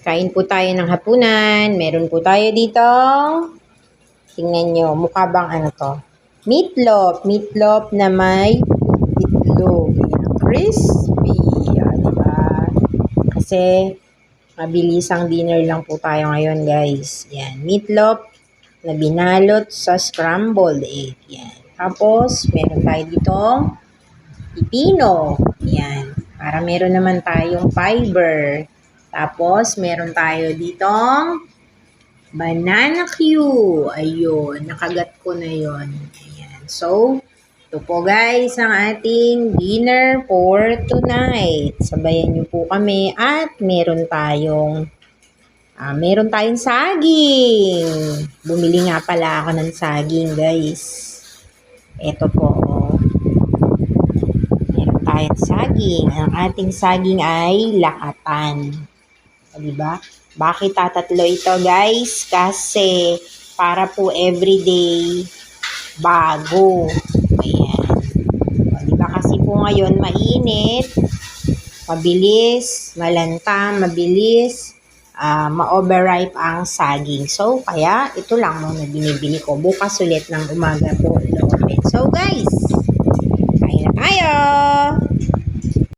Kain po tayo ng hapunan. Meron po tayo dito. Tingnan nyo, mukha bang ano to? Meatloaf. Meatloaf na may itlog. Ayan, crispy. Diba? Kasi mabilisang dinner lang po tayo ngayon, guys. Yan, meatloaf na binalot sa scrambled egg. Yan. Tapos, meron tayo dito pipino. Yan. Para meron naman tayong fiber. Tapos, meron tayo ditong banana Q. Ayun, nakagat ko na yon. Ayan. So, ito po guys ang ating dinner for tonight. Sabayan niyo po kami at meron tayong saging. Bumili nga pala ako ng saging guys. Ito po. Meron tayong saging. Ang ating saging ay lakatan. Diba? Bakit tatatlo ito guys? Kasi para po everyday bago. Ayan. Diba kasi po ngayon mainit, mabilis, malanta, mabilis, ma-overripe ang saging. So, kaya ito lang muna binibili ko. Bukas ulit ng umaga po. So guys, kain na tayo!